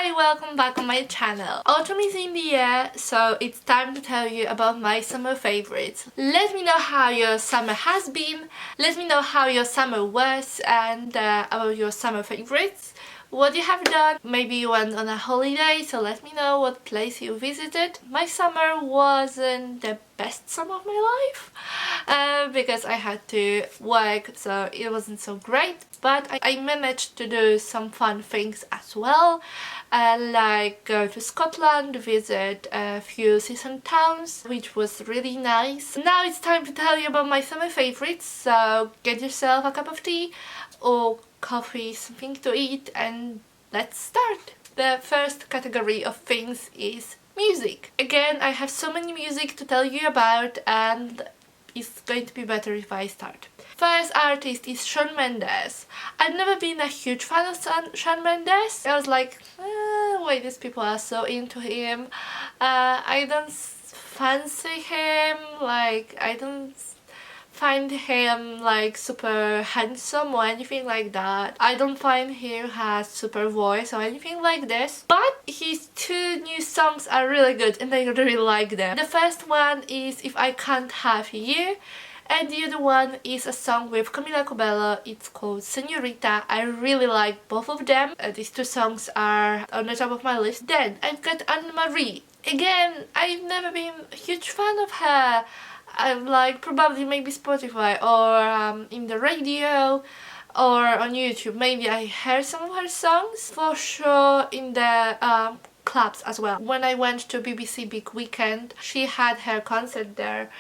Hi, welcome back on my channel. Autumn is in the air, so it's time to tell you about my summer favorites. Let me know how your summer has been, let me know how your summer was, and about your summer favorites. What you have done. Maybe you went on a holiday, so let me know what place you visited. My summer wasn't the best summer of my life because I had to work, so it wasn't so great, but I managed to do some fun things as well, like go to Scotland, visit a few seaside towns, which was really nice. Now it's time to tell you about my summer favorites, so get yourself a cup of tea or coffee, something to eat, and let's start. The first category of things is music. Again, I have so many music to tell you about, and it's going to be better if I start. First artist is Shawn Mendez. I've never been a huge fan of Shawn Mendez. I was like, why these people are so into him. I don't fancy him, like I don't find him like super handsome or anything like that. I don't find him has super voice or anything like this, but his two new songs are really good and I really like them. The first one is If I Can't Have You, and the other one is a song with Camilla Cabello. It's called Senorita. I really like both of them. These two songs are on the top of my list. Then I've got Anne-Marie. Again, I've never been a huge fan of her. I'm like probably maybe Spotify or in the radio or on YouTube. Maybe I heard some of her songs, for sure in the clubs as well. When I went to BBC Big Weekend, she had her concert there.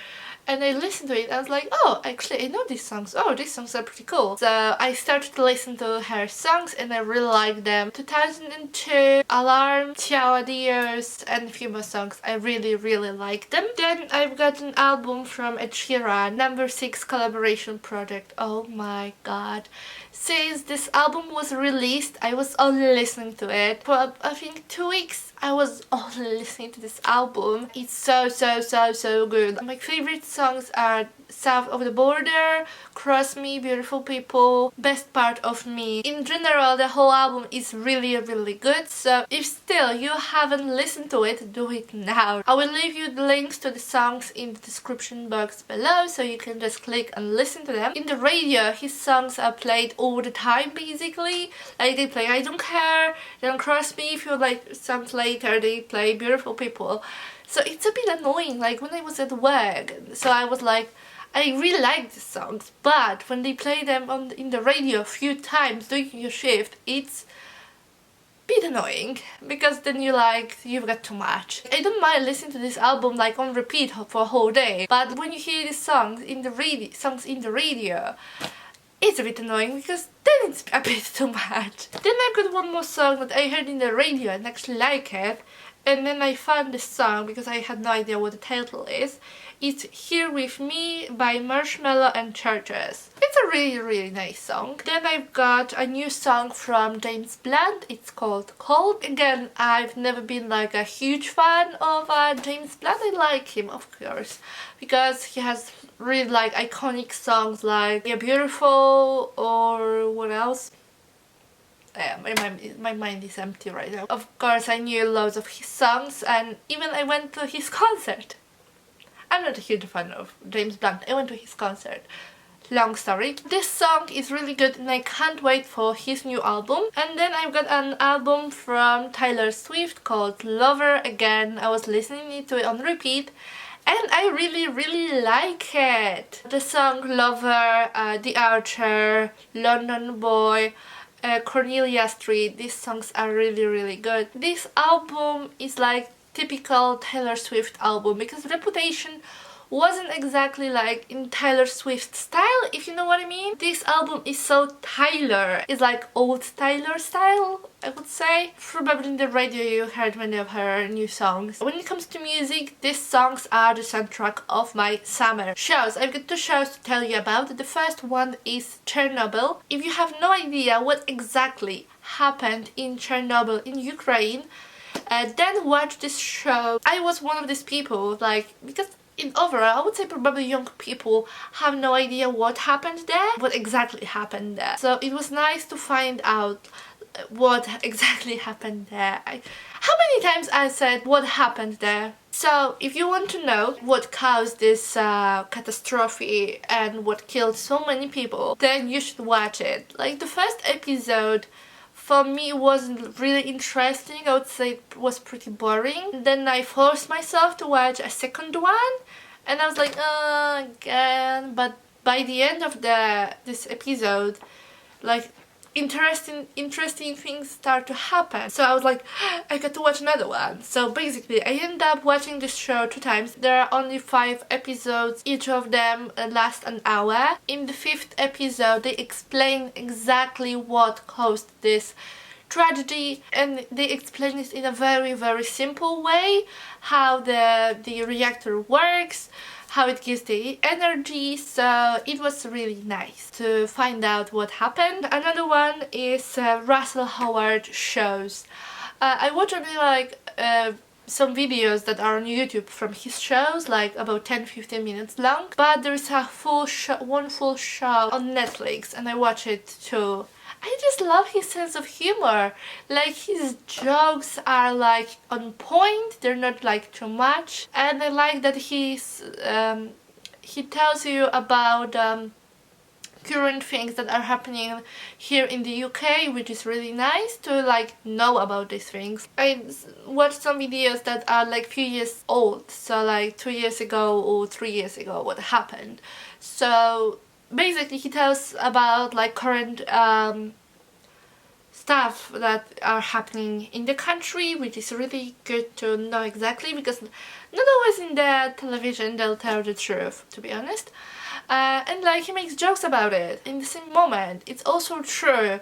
And I listened to it, I was like, oh, actually I know these songs. Oh, these songs are pretty cool. So I started to listen to her songs and I really like them. 2002, Alarm, Ciao, Adios, and a few more songs. I really like them. Then I've got an album from Sheeran, number 6 collaboration project. Oh my god. Since this album was released, I was only listening to it. For I think 2 weeks I was only listening to this album. It's so good. My favorite songs are South of the Border, Cross Me, Beautiful People, Best Part of Me. In general, the whole album is really good, so if still you haven't listened to it, do it now. I will leave you the links to the songs in the description box below, so you can just click and listen to them. In the radio, his songs are played all the time basically. Like they play I Don't Care, then Cross Me. If you like songs later, they play Beautiful People. So it's a bit annoying, like when I was at work, so I was like, I really like these songs, but when they play them in the radio a few times during your shift, it's a bit annoying, because then you've got too much. I don't mind listening to this album like on repeat for a whole day, but when you hear these songs in the radio, it's a bit annoying because then it's a bit too much. Then I've got one more song that I heard in the radio and actually like it, and then I found this song because I had no idea what the title is. It's Here With Me by Marshmello and Churches. It's a really nice song. Then I've got a new song from James Blunt. It's called Cold. Again, I've never been like a huge fan of James Blunt. I like him, of course, because he has really like iconic songs like You're Beautiful, or what else? My mind is empty right now. Of course, I knew loads of his songs, and even I went to his concert. I'm not a huge fan of James Blunt. I went to his concert. Long story. This song is really good and I can't wait for his new album. And then I've got an album from Taylor Swift called Lover. Again, I was listening to it on repeat and I really like it. The song Lover, The Archer, London Boy, Cornelia Street, these songs are really good. This album is like typical Taylor Swift album because Reputation wasn't exactly like in Taylor Swift style, if you know what I mean. This album is so Taylor. It's like old Taylor style, I would say. Probably in the radio you heard many of her new songs. When it comes to music, these songs are the soundtrack of my summer. Shows. I've got 2 shows to tell you about. The first one is Chernobyl. If you have no idea what exactly happened in Chernobyl in Ukraine, then watch this show. I was one of these people, like, because in overall I would say probably young people have no idea what happened there, what exactly happened there. So it was nice to find out what exactly happened there. How many times I said what happened there? So if you want to know what caused this catastrophe and what killed so many people, then you should watch it. Like, the first episode for me wasn't really interesting. I would say it was pretty boring. Then I forced myself to watch a second one, and I was like, again. But by the end of this episode, like, interesting things start to happen. So I was like, I got to watch another one. So basically I ended up watching this show 2 times. There are only 5 episodes, each of them last an hour. In the 5th episode they explain exactly what caused this tragedy, and they explain it in a very simple way, how the reactor works, how it gives the energy. So it was really nice to find out what happened. Another one is Russel Howard shows. I watch only like some videos that are on YouTube from his shows, like about 10-15 minutes long, but there is a one full show on Netflix, and I watch it too. I just love his sense of humor. Like, his jokes are like on point, they're not like too much, and I like that he tells you about current things that are happening here in the UK, which is really nice to like know about these things. I watched some videos that are like few years old, so like 2 years ago or 3 years ago what happened. So basically he tells about like current stuff that are happening in the country, which is really good to know exactly, because not always in the television they'll tell the truth, to be honest. And like, he makes jokes about it in the same moment. It's also true,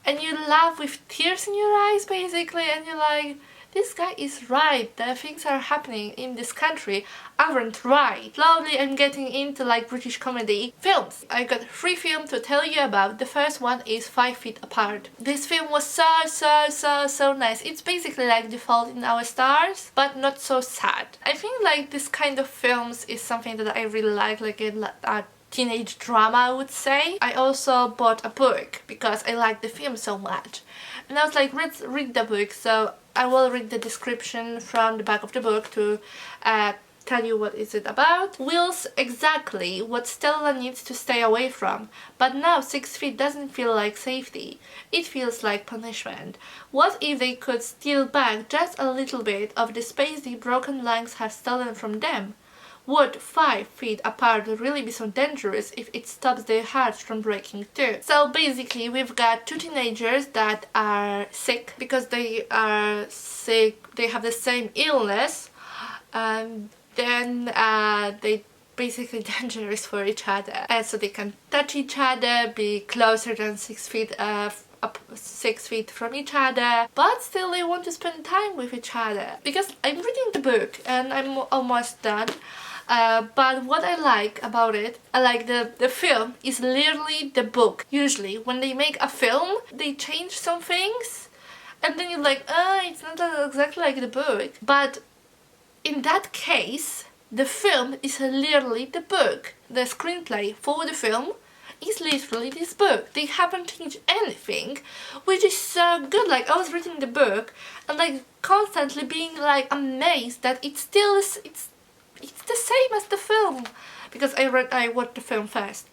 and you laugh with tears in your eyes basically, and you're like, this guy is right, the things are happening in this country aren't right. Slowly I'm getting into like British comedy films. I got 3 films to tell you about. The first one is 5 Feet Apart. This film was so nice. It's basically like The Fault in Our Stars, but not so sad. I think like this kind of films is something that I really like a teenage drama, I would say. I also bought a book because I like the film so much, and I was like, let's read the book. So I will read the description from the back of the book to tell you what is it about. Will's exactly what Stella needs to stay away from, but now 6 feet doesn't feel like safety. It feels like punishment. What if they could steal back just a little bit of the space the broken lungs have stolen from them? Would 5 feet apart really be so dangerous if it stops their hearts from breaking too? So basically we've got 2 teenagers that are sick because they are sick, they have the same illness, and then they basically dangerous for each other, and so they can touch each other, be closer than 6 feet up 6 feet from each other, but still they want to spend time with each other. Because I'm reading the book and I'm almost done, but what I like about it, I like the film is literally the book. Usually when they make a film they change some things and then you're like, it's not exactly like the book. But in that case the film is literally the book. The screenplay for the film is literally this book. They haven't changed anything, which is so good. Like, I was reading the book and like constantly being like amazed that it's the same as the film, because I watched the film first.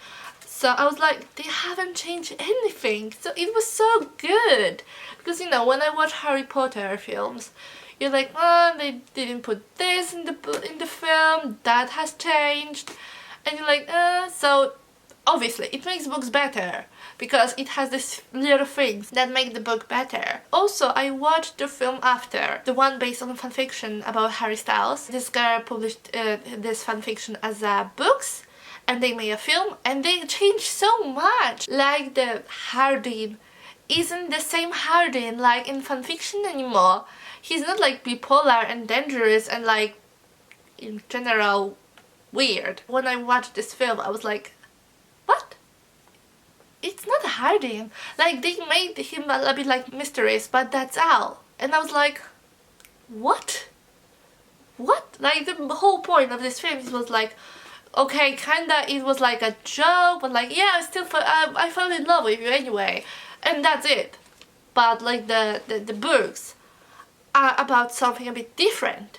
So I was like, they haven't changed anything. So it was so good, because you know, when I watch Harry Potter films, you're like, oh, they didn't put this in the film, that has changed, and you're like, so obviously it makes books better because it has these little things that make the book better. Also, I watched the film after, the one based on fanfiction about Harry Styles. This girl published this fanfiction as books, and they made a film, and they changed so much. Like, the Hardin isn't the same Hardin like in fanfiction anymore. He's not like bipolar and dangerous and like in general weird. When I watched this film I was like, what? It's not Hardin. Like, they made him a bit like mysterious, but that's all. And I was like, what? What? Like, the whole point of this film was like, okay, kinda it was like a joke, but like, yeah, I fell in love with you anyway, and that's it. but like the books are about something a bit different.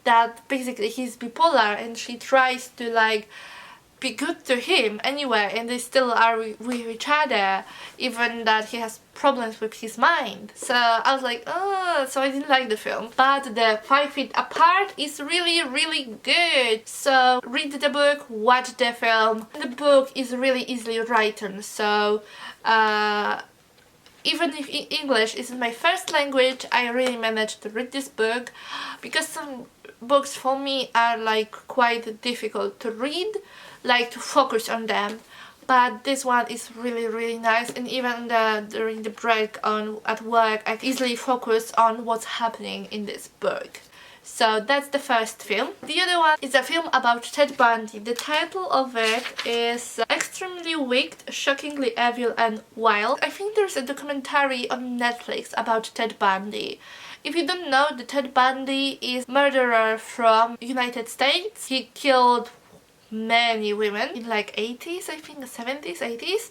That basically he's bipolar and she tries to like be good to him anyway, and they still are with each other, even that he has problems with his mind. So I was like, oh, so I didn't like the film. But the 5 Feet Apart is really good. So read the book, watch the film. The book is really easily written, so even if English isn't my first language, I really managed to read this book, because some books for me are like quite difficult to read, like to focus on them, but this one is really nice, and even during the break at work I can easily focus on what's happening in this book. So that's the first film. The other one is a film about Ted Bundy. The title of it is Extremely Wicked, Shockingly Evil and Wild. I think there's a documentary on Netflix about Ted Bundy. If you don't know, the Ted Bundy is a murderer from United States. He killed many women in like 80s, I think 70s, 80s.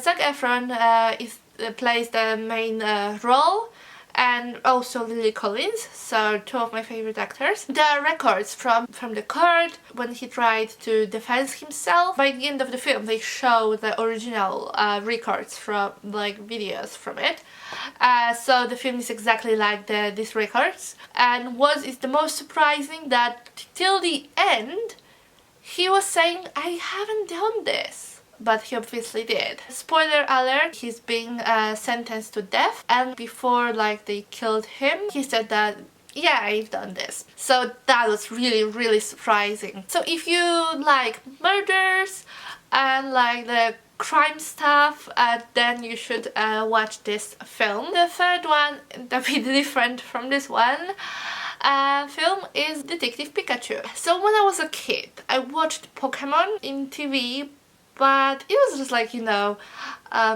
Zac Efron plays the main role, and also Lily Collins, so two of my favorite actors. There are records from the court when he tried to defend himself. By the end of the film they show the original records from like videos from it. So the film is exactly like these records. And what is the most surprising, that till the end he was saying, I haven't done this, but he obviously did. Spoiler alert, he's being sentenced to death, and before like they killed him, he said that, yeah, I've done this. So that was really surprising. So if you like murders and like the crime stuff, then you should watch this film. The third one, a bit different from this one, film is Detective Pikachu. So when I was a kid, I watched Pokemon in TV, but it was just like, you know,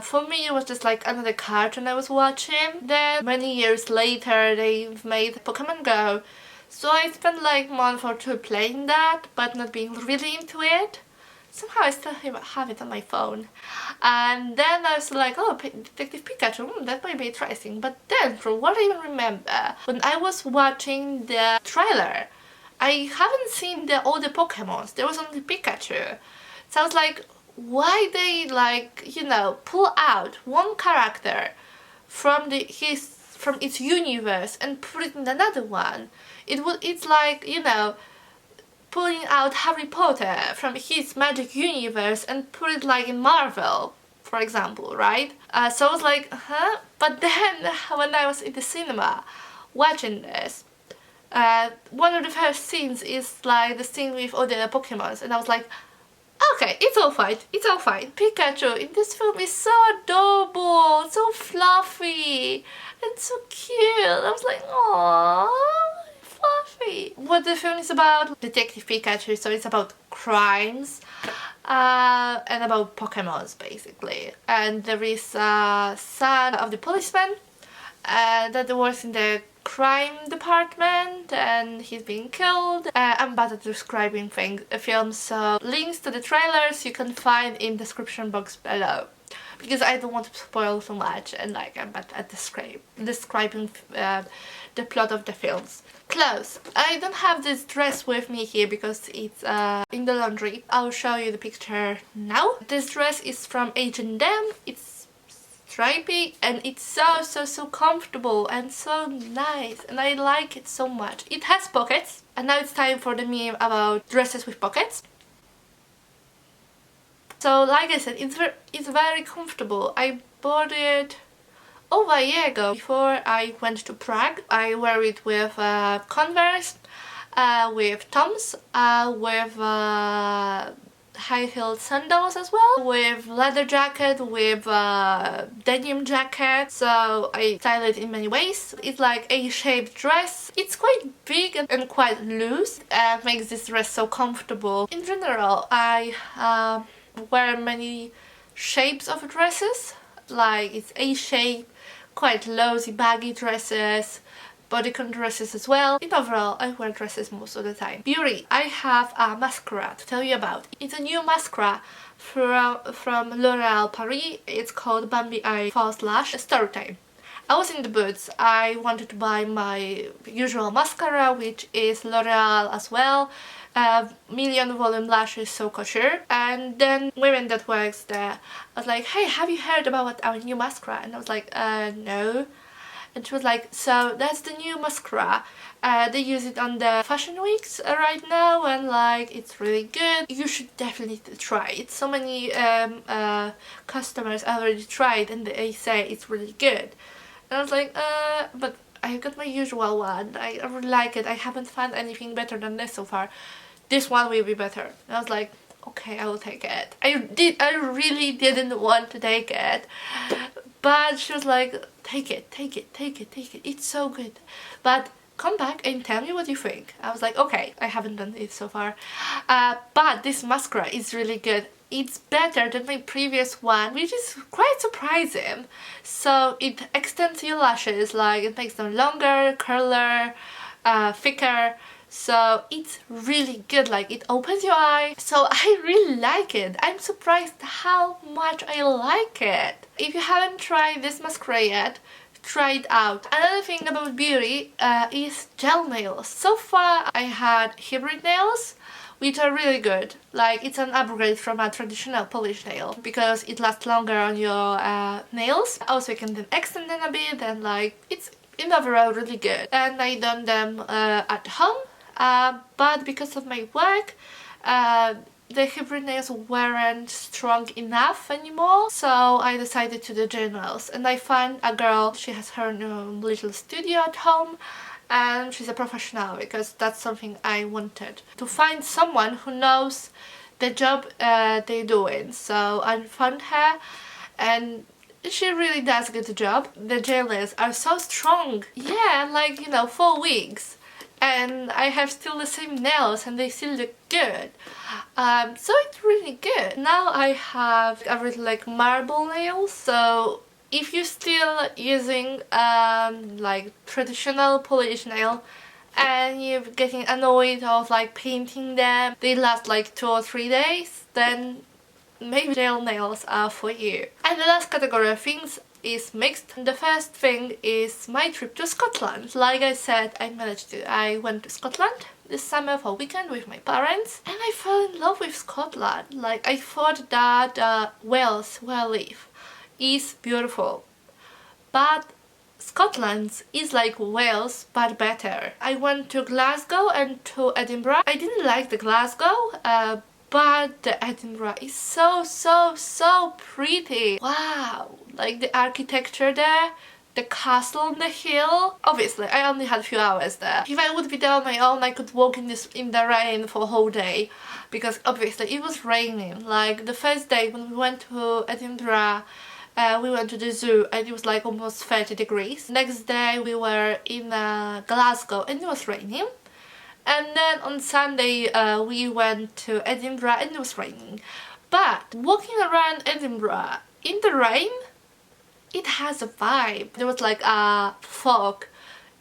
for me it was just like another cartoon I was watching. Then many years later they've made Pokemon Go, so I spent like a month or two playing that, but not being really into it. Somehow I still have it on my phone. And then I was like, oh, Detective Pikachu, that might be interesting. But then, from what I even remember, when I was watching the trailer, I haven't seen all the Pokemons. There was only Pikachu. So I was like, why they like, you know, pull out one character from its universe and put it in another one? It's like, you know, pulling out Harry Potter from his magic universe and put it like in Marvel, for example, right? So I was like, huh? But then when I was in the cinema watching this, one of the first scenes is like the scene with all the Pokemons, and I was like, okay, it's all fine, it's all fine. Pikachu in this film is so adorable, so fluffy, and so cute. I was like, aww, fluffy. What the film is about? Detective Pikachu, so it's about crimes and about Pokemons basically. And there is a son of the policeman that works in the crime department, and he's being killed. I'm bad at describing films, so links to the trailers you can find in the description box below, because I don't want to spoil too much, and like I'm bad at describing the plot of the films. Clothes. I don't have this dress with me here because it's in the laundry. I'll show you the picture now. This dress is from H&M. It's stripy and it's so comfortable and so nice, and I like it so much. It has pockets, and now it's time for the meme about dresses with pockets. So like I said, it's very comfortable. I bought it over a year ago, before I went to Prague. I wear it with Converse, with Toms, with high-heeled sandals as well, with leather jacket, with denim jacket, so I style it in many ways. It's like a shaped dress. It's quite big and quite loose, and makes this dress so comfortable. In general, I wear many shapes of dresses, like it's A-shape, quite loosey baggy dresses, bodycon dresses as well. In overall, I wear dresses most of the time. Beauty. I have a mascara to tell you about. It's a new mascara from L'Oréal Paris. It's called Bambi Eye False Lash Storytime. I was in the Boots. I wanted to buy my usual mascara, which is L'Oreal as well. Million volume lashes, so couture. And then women that works there, I was like, hey, have you heard about our new mascara? And I was like, no. And she was like, so that's the new mascara. They use it on the fashion weeks right now, and like it's really good. You should definitely try it. So many customers already tried and they say it's really good. And I was like, but I got my usual one. I really like it. I haven't found anything better than this so far. This one will be better. And I was like, okay, I will take it. I really didn't want to take it, but she was like, take it. It's so good. But come back and tell me what you think. I was like, okay, I haven't done it so far. But this mascara is really good. It's better than my previous one, which is quite surprising. So it extends your lashes, like it makes them longer, curler, thicker. So it's really good, like it opens your eye. So I really like it. I'm surprised how much I like it. If you haven't tried this mascara yet, try it out. Another thing about beauty is gel nails. So far I had hybrid nails, which are really good. Like it's an upgrade from a traditional polish nail because it lasts longer on your nails. Also you can then extend them a bit, and like it's in overall really good. And I done them at home. But because of my work, the hybrid nails weren't strong enough anymore, so I decided to do gel nails. And I found a girl, she has her own little studio at home, and she's a professional because that's something I wanted. To find someone who knows the job they're doing. So I found her, and she really does a good job. The gel nails are so strong. Yeah, like, you know, 4 weeks. And I have still the same nails and they still look good. So it's really good. Now I have a really like marble nails. So if you're still using like traditional polish nail and you're getting annoyed of like painting them, they last like 2 or 3 days, then maybe gel nails are for you. And the last category of things is mixed. The first thing is my trip to Scotland. Like I said, I went to Scotland this summer for a weekend with my parents, and I fell in love with Scotland. Like I thought that Wales, where I live, is beautiful, but Scotland is like Wales but better. I went to Glasgow and to Edinburgh. I didn't like the Glasgow, but the Edinburgh is so pretty. Wow, like the architecture there, the castle on the hill. Obviously I only had a few hours there. If I would be there on my own, I could walk in the rain for a whole day, because obviously it was raining. Like the first day when we went to Edinburgh, we went to the zoo and it was like almost 30 degrees. Next day we were in Glasgow and it was raining. And then on Sunday we went to Edinburgh and it was raining. But walking around Edinburgh in the rain, it has a vibe. There was like a fog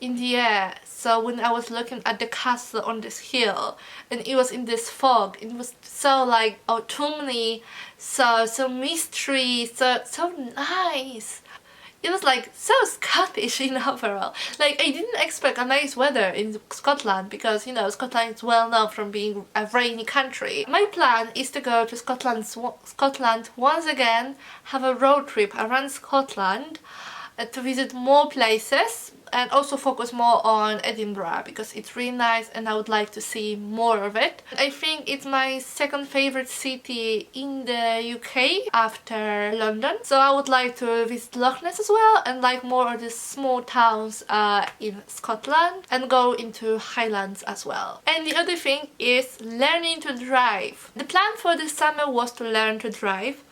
in the air. So when I was looking at the castle on this hill and it was in this fog, it was so like autumnally, so mystery, so nice. It was like so Scottish in overall. Like I didn't expect a nice weather in Scotland because, you know, Scotland is well known from being a rainy country. My plan is to go to Scotland once again, have a road trip around Scotland to visit more places, and also focus more on Edinburgh because it's really nice and I would like to see more of it. I think it's my second favorite city in the UK after London, so I would like to visit Loch Ness as well, and like more of the small towns in Scotland, and go into Highlands as well. And the other thing is learning to drive. The plan for this summer was to learn to drive,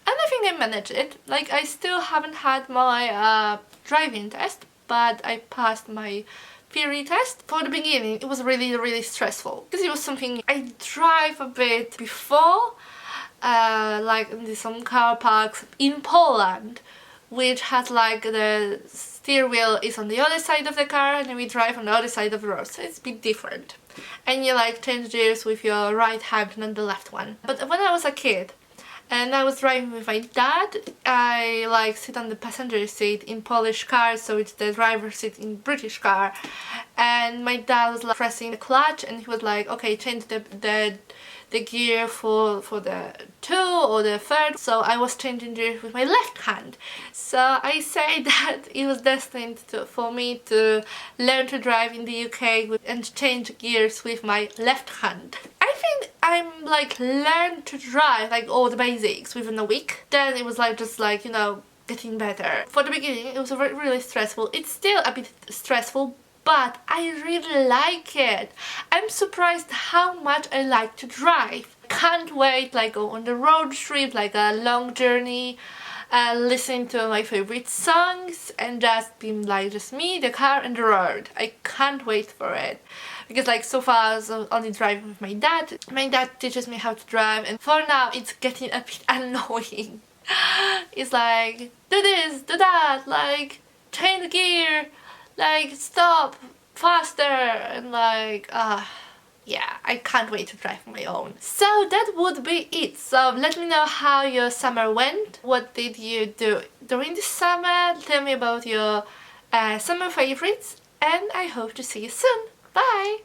and I think I managed it. Like I still haven't had my driving test, but I passed my theory test. For the beginning it was really stressful because it was something I drive a bit before, like in some car parks in Poland, which has like the steering wheel is on the other side of the car and then we drive on the other side of the road, so it's a bit different. And you like change gears with your right hand and then the left one. But when I was a kid and I was driving with my dad. I like sit on the passenger seat in Polish car, so it's the driver's seat in British car, and my dad was like pressing the clutch, and he was like, okay, change the gear for the 2 or the 3rd. So I was changing gears with my left hand. So I say that it was destined for me to learn to drive in the UK and change gears with my left hand. I think I'm like learned to drive like all the basics within a week. Then it was like just like, you know, getting better. For the beginning it was really stressful. It's still a bit stressful, but I really like it. I'm surprised how much I like to drive. Can't wait like go on the road trip, like a long journey, listen to my favorite songs and just be like just me, the car and the road. I can't wait for it. Because like so far I was only driving with my dad. My dad teaches me how to drive, and for now it's getting a bit annoying. It's like, do this, do that, like change the gear, like stop faster, and like yeah, I can't wait to drive on my own. So that would be it. So let me know how your summer went. What did you do during the summer? Tell me about your summer favorites, and I hope to see you soon. Bye!